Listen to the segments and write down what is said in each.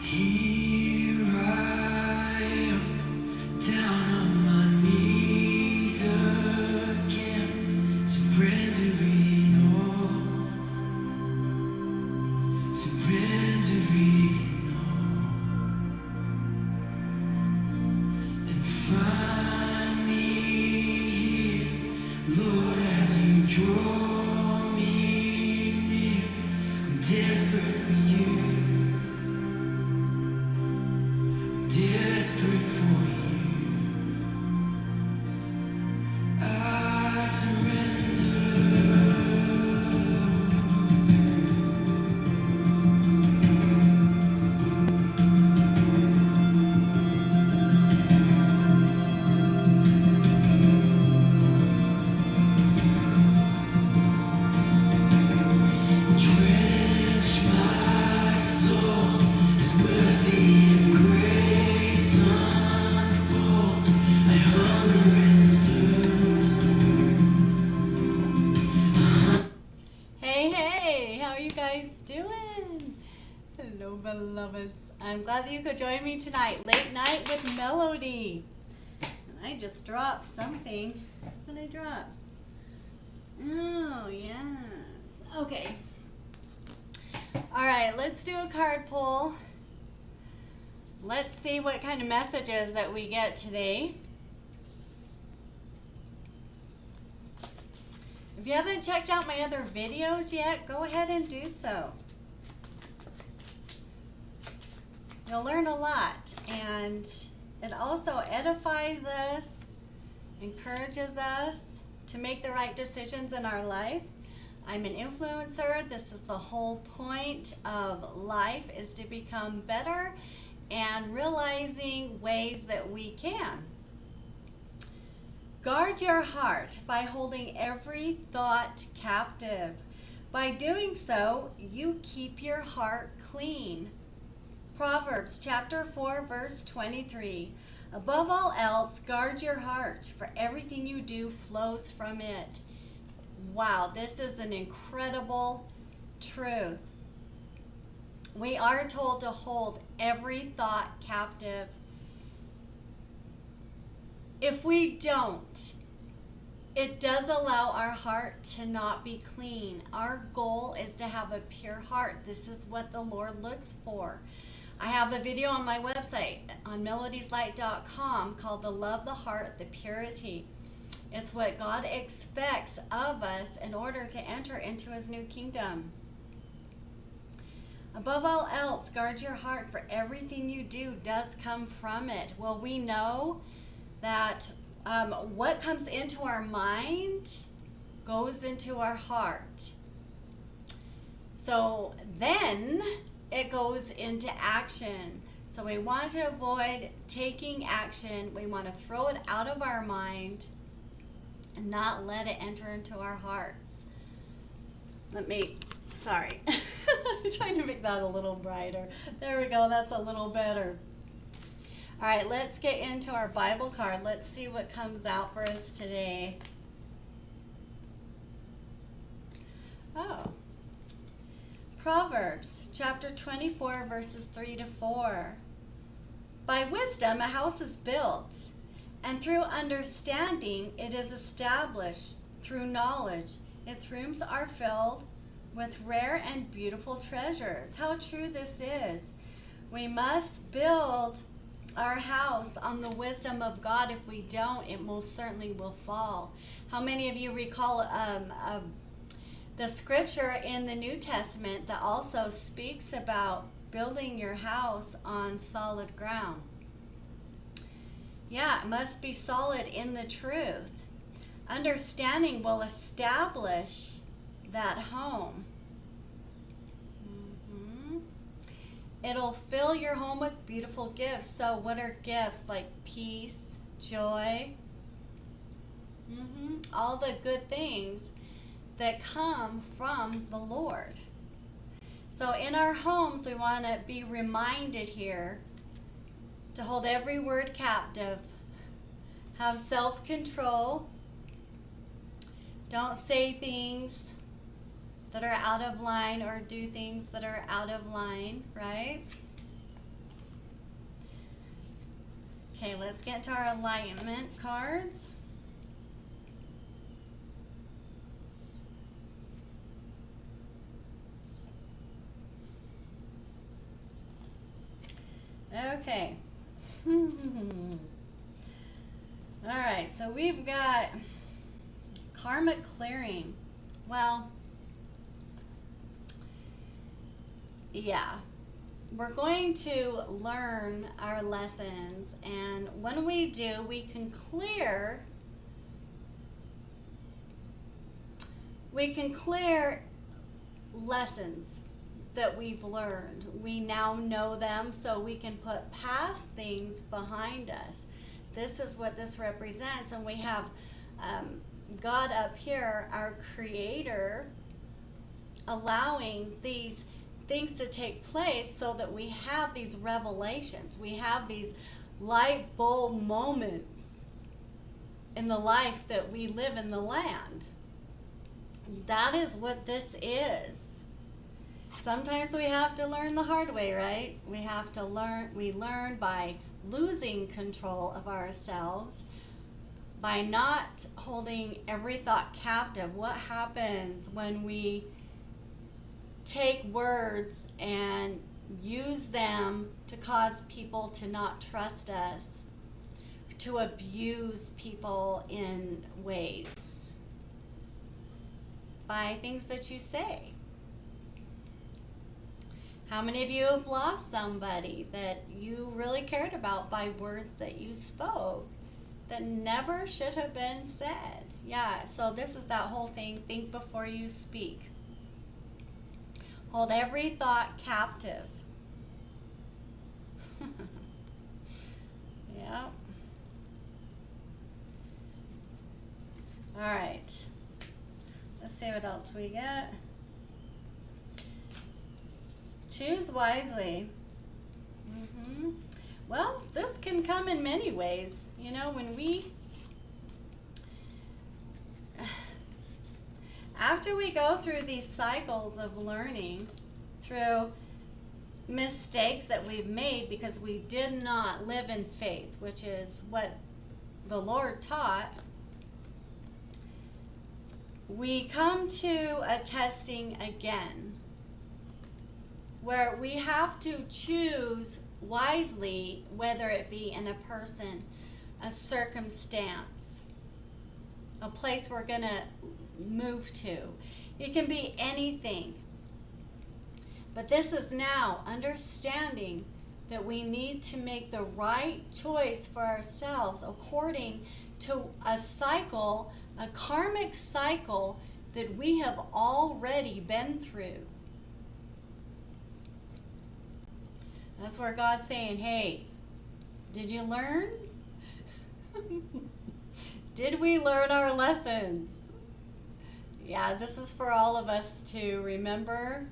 Here I am, down on my knees again, surrendering all, surrendering all, and find me here, Lord, as you draw me near. I'm desperate for you. Desperate for you, I surrender. Drench my soul, His mercy and grace unfold. I hunger and thirst. Hey, how are you guys doing? Hello, beloveds. I'm glad that you could join me tonight. Late night with Melody. I just dropped something. What did I drop? Oh, yes. Okay. All right, let's do a card pull. Let's see what kind of messages that we get today. If you haven't checked out my other videos yet, go ahead and do so. You'll learn a lot, and it also edifies us, encourages us to make the right decisions in our life. I'm an influencer. This is the whole point of life, is to become better and realizing ways that we can. Guard your heart by holding every thought captive. By doing so, you keep your heart clean. Proverbs chapter 4, verse 23. Above all else, guard your heart, for everything you do flows from it. Wow, this is an incredible truth. We are told to hold every thought captive. If we don't, it does allow our heart to not be clean. Our goal is to have a pure heart. This is what the Lord looks for. I have a video on my website on melodysloveandlight.com called The Love, the Heart, the Purity. It's what God expects of us in order to enter into His new kingdom. Above all else, guard your heart, for everything you do does come from it. Well, we know that what comes into our mind goes into our heart. So then it goes into action. So we want to avoid taking action. We want to throw it out of our mind and not let it enter into our hearts. Sorry. I'm trying to make that a little brighter. There we go, that's a little better. All right, let's get into our Bible card. Let's see what comes out for us today. Oh. Proverbs chapter 24, verses 3 to 4. By wisdom a house is built, and through understanding it is established. Through knowledge its rooms are filled with rare and beautiful treasures. How true this is. We must build our house on the wisdom of God. If we don't, it most certainly will fall. How many of you recall the scripture in the New Testament that also speaks about building your house on solid ground? Yeah, it must be solid in the truth. Understanding will establish that home. It'll fill your home with beautiful gifts. So what are gifts? Like peace, joy, all the good things that come from the Lord. So in our homes, we want to be reminded here to hold every word captive, have self-control, don't say things that are out of line or do things that are out of line, right? Okay, let's get to our alignment cards. Okay. All right, so we've got karmic clearing. Well, yeah. We're going to learn our lessons, and when we do, we can clear lessons that we've learned. We now know them, so we can put past things behind us. This is what this represents, and we have God up here, our creator, allowing these things to take place so that we have these revelations. We have these light bulb moments in the life that we live in the land. That is what this is. Sometimes we have to learn the hard way, right? We learn by losing control of ourselves, by not holding every thought captive. What happens when we take words and use them to cause people to not trust us, to abuse people in ways? By things that you say. How many of you have lost somebody that you really cared about by words that you spoke that never should have been said? Yeah, so this is that whole thing. Think before you speak. Hold every thought captive. Yeah. All right. Let's see what else we get. Choose wisely. Well, this can come in many ways. You know, when after we go through these cycles of learning, through mistakes that we've made because we did not live in faith, which is what the Lord taught, we come to a testing again, where we have to choose wisely, whether it be in a person, a circumstance, a place we're going to move to. It can be anything. But this is now understanding that we need to make the right choice for ourselves according to a cycle, a karmic cycle that we have already been through. That's where God's saying, hey, did you learn? Did we learn our lessons? Yeah, this is for all of us to remember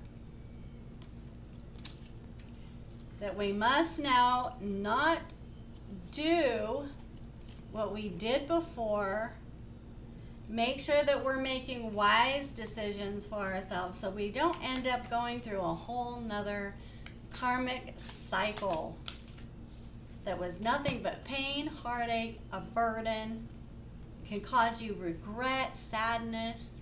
that we must now not do what we did before. Make sure that we're making wise decisions for ourselves so we don't end up going through a whole nother karmic cycle that was nothing but pain, heartache, a burden, can cause you regret, sadness.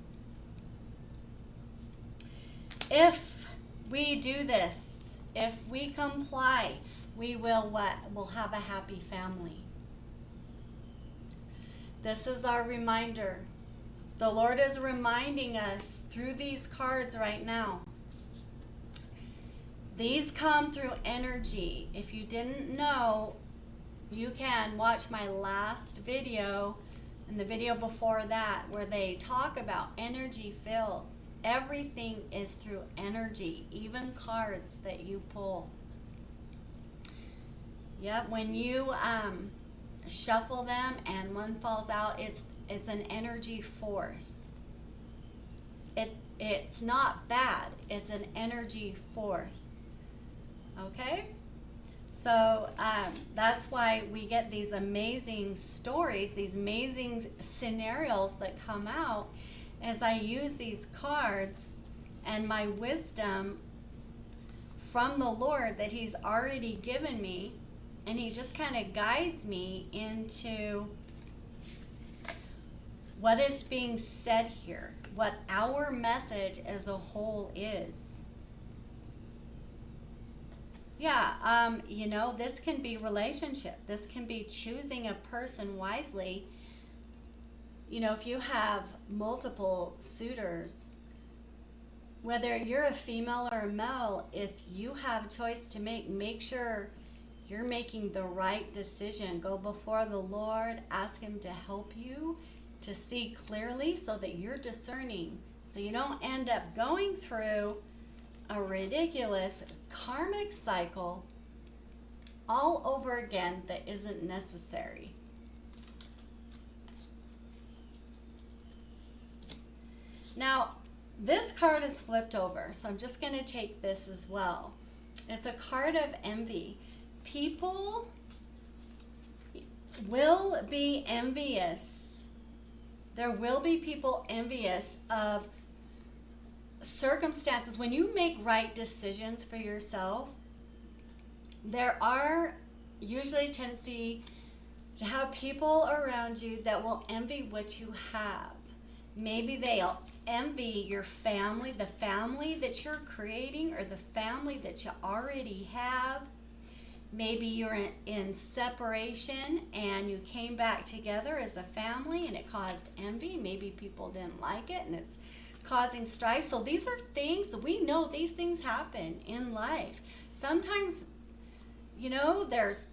If we do this, if we comply, we will what? We'll have a happy family. This is our reminder. The Lord is reminding us through these cards right now. These come through energy. If you didn't know, you can watch my last video and the video before that where they talk about energy fields. Everything is through energy, even cards that you pull. Yep, when you shuffle them and one falls out, it's an energy force. It's not bad. It's an energy force. Okay? So that's why we get these amazing stories, these amazing scenarios that come out as I use these cards and my wisdom from the Lord that He's already given me and he just kind of guides me into what is being said here, what our message as a whole is. Yeah, this can be relationship. This can be choosing a person wisely. If you have multiple suitors, whether you're a female or a male, if you have a choice to make sure you're making the right decision. Go before the Lord, ask Him to help you to see clearly so that you're discerning, so you don't end up going through a ridiculous karmic cycle all over again that isn't necessary. Now, this card is flipped over, so I'm just going to take this as well. It's a card of envy. People will be envious. There will be people envious of circumstances. When you make right decisions for yourself, there are usually a tendency to have people around you that will envy what you have. Maybe they'll envy your family, the family that you're creating, or the family that you already have. Maybe you're in separation and you came back together as a family and it caused envy. Maybe people didn't like it and it's causing strife. So these are things that we know, these things happen in life. Sometimes, there's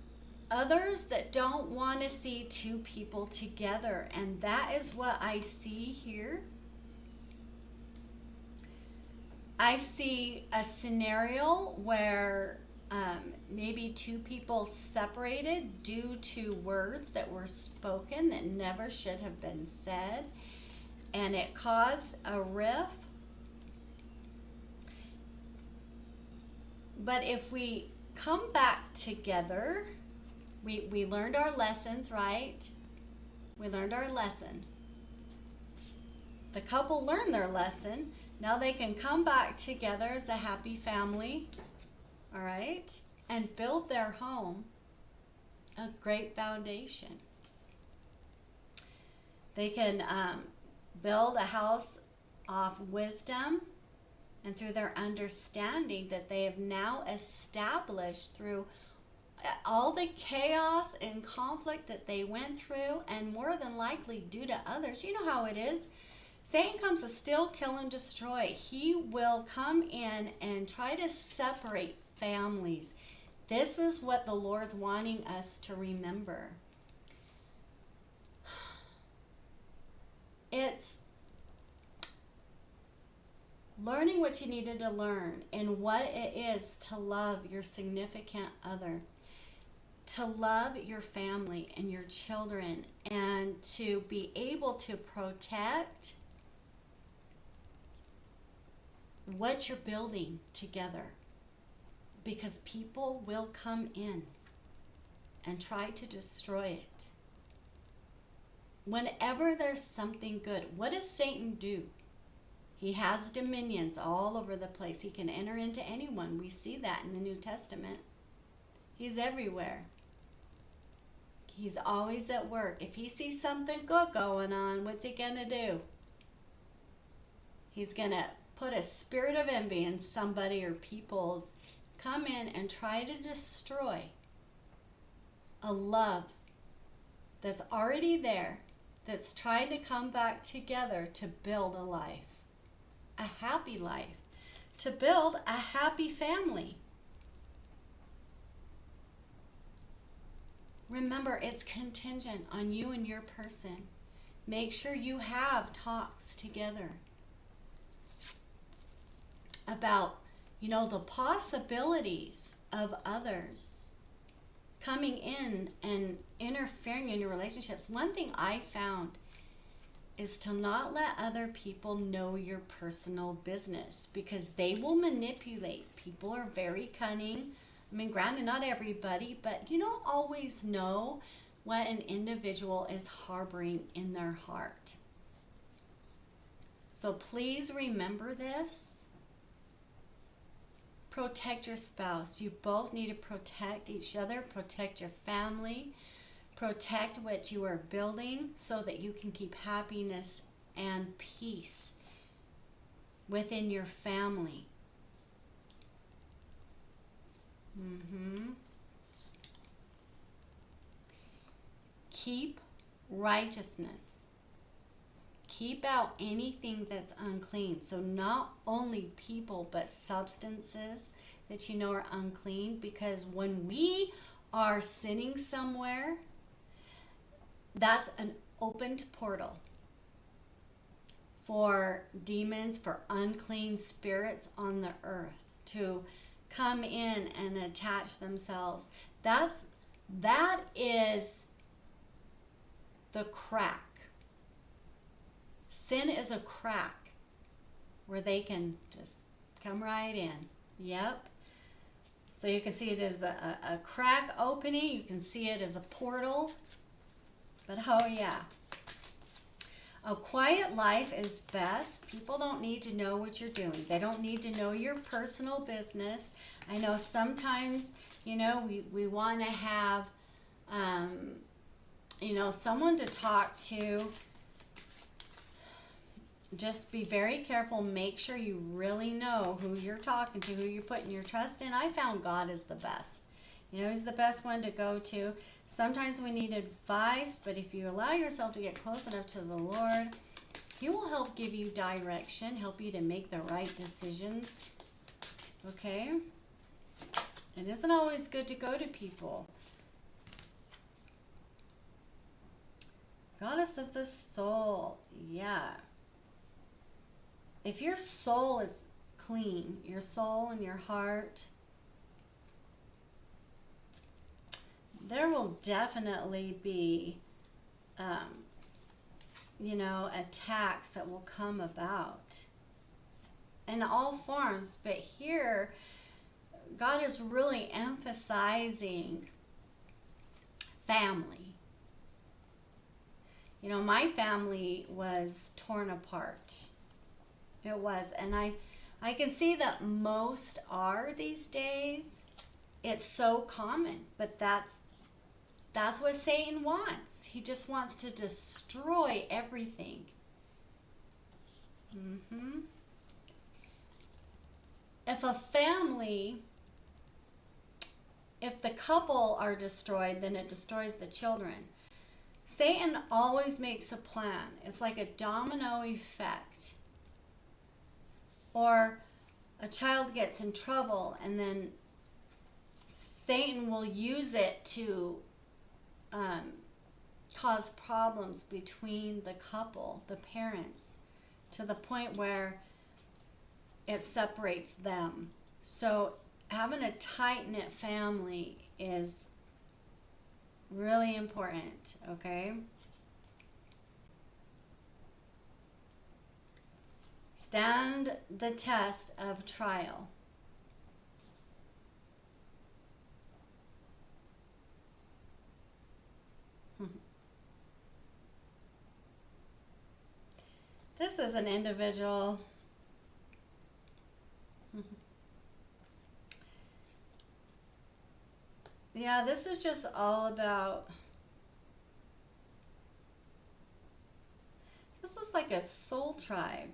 others that don't want to see two people together, and that is what I see here. I see a scenario where maybe two people separated due to words that were spoken that never should have been said, and it caused a rift. But if we come back together, we learned our lessons, right? We learned our lesson. The couple learned their lesson. Now they can come back together as a happy family, all right, and build their home a great foundation. They can build a house off wisdom and through their understanding that they have now established through all the chaos and conflict that they went through, and more than likely due to others. You know how it is. Satan comes to steal, kill, and destroy. He will come in and try to separate families. This is what the Lord's wanting us to remember. It's learning what you needed to learn and what it is to love your significant other, to love your family and your children, and to be able to protect what you're building together, because people will come in and try to destroy it. Whenever there's something good, what does Satan do? He has dominions all over the place. He can enter into anyone. We see that in the New Testament. He's everywhere. He's always at work. If he sees something good going on, what's he going to do? He's going to put a spirit of envy in somebody or people's, come in and try to destroy a love that's already there, that's trying to come back together to build a life, a happy life, to build a happy family. Remember, it's contingent on you and your person. Make sure you have talks together about, the possibilities of others coming in and interfering in your relationships. One thing I found is to not let other people know your personal business, because they will manipulate. People are very cunning. I mean, granted, not everybody, but you don't always know what an individual is harboring in their heart. So please remember this. protect your spouse. You both need to protect each other, protect your family, protect what you are building so that you can keep happiness and peace within your family. Keep righteousness. Keep out anything that's unclean. So not only people, but substances that you know are unclean. Because when we are sitting somewhere, that's an opened portal for demons, for unclean spirits on the earth to come in and attach themselves. That is the crack. Sin is a crack where they can just come right in. Yep. So you can see it as a crack opening. You can see it as a portal. But oh yeah. A quiet life is best. People don't need to know what you're doing. They don't need to know your personal business. I know sometimes, we want to have, someone to talk to. Just be very careful. Make sure you really know who you're talking to, who you're putting your trust in. I found God is the best. He's the best one to go to. Sometimes we need advice, but if you allow yourself to get close enough to the Lord, He will help give you direction, help you to make the right decisions. Okay? It isn't always good to go to people. Goddess of the soul. Yeah. If your soul is clean, your soul and your heart, there will definitely be, attacks that will come about in all forms. But here, God is really emphasizing family. My family was torn apart. It was. And I can see that most are these days. It's so common, but that's what Satan wants. He just wants to destroy everything. If the couple are destroyed, then it destroys the children. Satan always makes a plan. It's like a domino effect. Or a child gets in trouble, and then Satan will use it to cause problems between the couple, the parents, to the point where it separates them. So having a tight-knit family is really important, okay? Stand the test of trial. This is an individual. Yeah, this is just all about, this is like a soul tribe.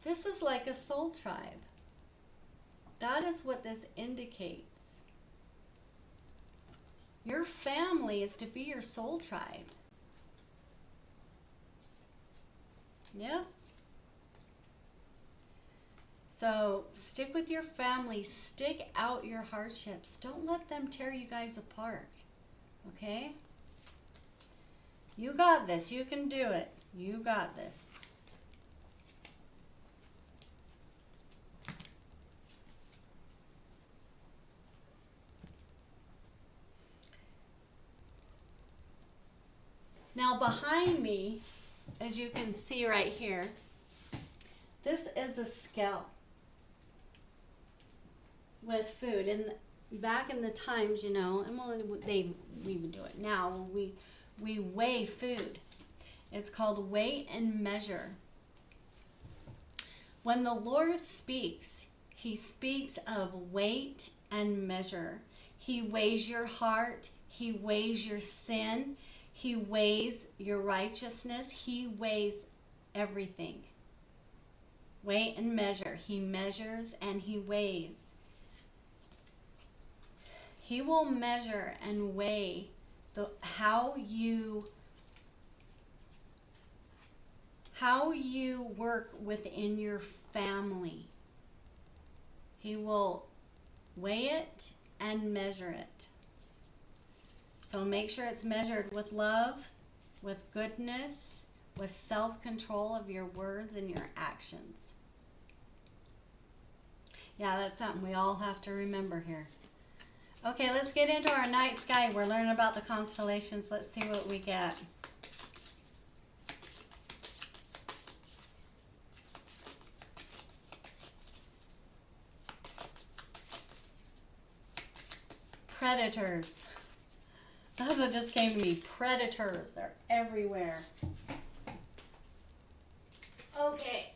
This is like a soul tribe. That is what this indicates. Your family is to be your soul tribe. Yeah. So stick with your family. Stick out your hardships. Don't let them tear you guys apart. Okay? You got this. You can do it. You got this. Now behind me, as you can see right here, this is a scale with food. And back in the times, and we would do it now. We weigh food. It's called weight and measure. When the Lord speaks, he speaks of weight and measure. He weighs your heart. He weighs your sin. He weighs your righteousness. He weighs everything. Weigh and measure. He measures and he weighs. He will measure and weigh how you work within your family. He will weigh it and measure it. So make sure it's measured with love, with goodness, with self-control of your words and your actions. Yeah, that's something we all have to remember here. Okay, let's get into our night sky. We're learning about the constellations. Let's see what we get. Predators. That's what just came to me. Predators. They're everywhere. Okay.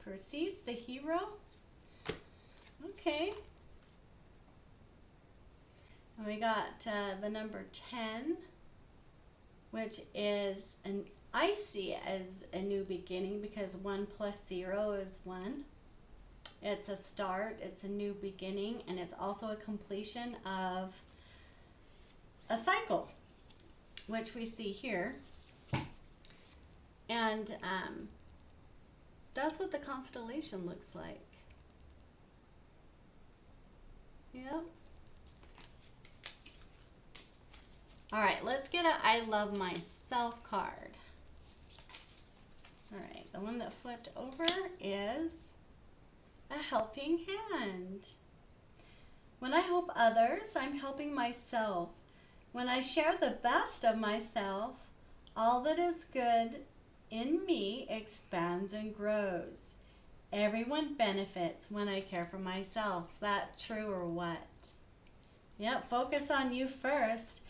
Perseus, the hero. Okay. And we got the number 10, which is I see it as a new beginning because 1 plus 0 is 1. It's a start, it's a new beginning, and it's also a completion of a cycle, which we see here. And that's what the constellation looks like. Yep. All right, let's get a I love myself card. All right, the one that flipped over is a helping hand. When I help others, I'm helping myself. When I share the best of myself, all that is good in me expands and grows. Everyone benefits when I care for myself. Is that true or what? Yep, focus on you first.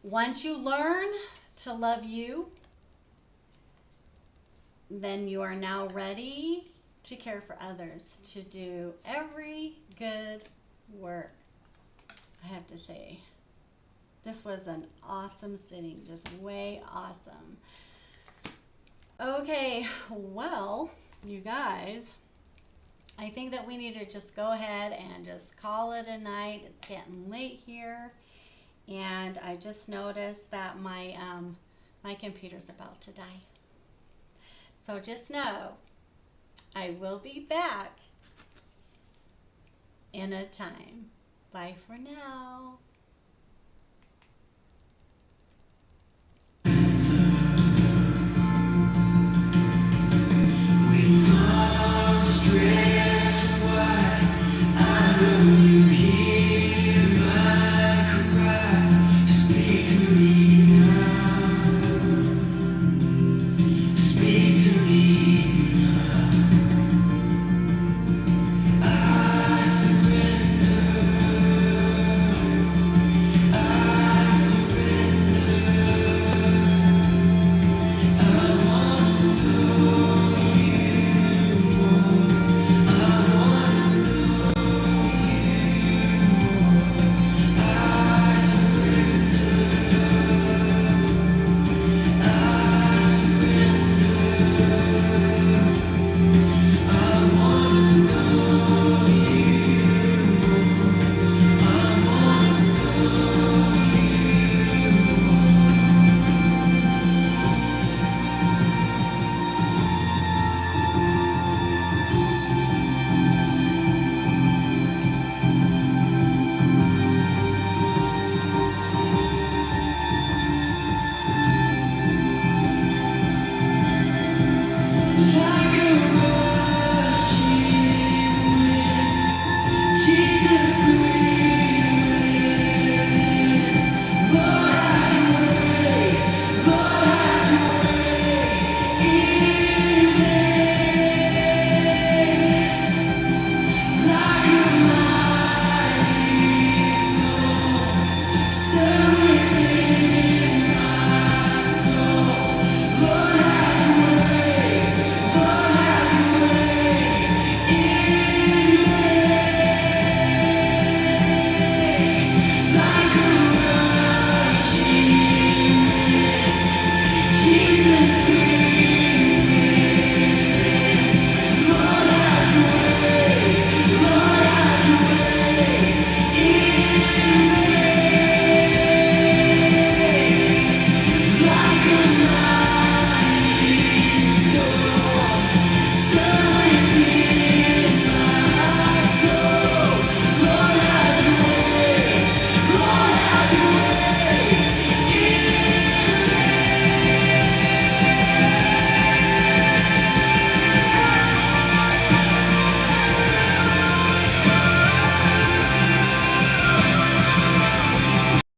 Once you learn to love you, then you are now ready to care for others, to do every good work. I have to say, this was an awesome sitting, just way awesome. Okay, well, you guys, I think that we need to just go ahead and just call it a night. It's getting late here, and I just noticed that my computer's about to die. So just know, I will be back in a time. Bye for now.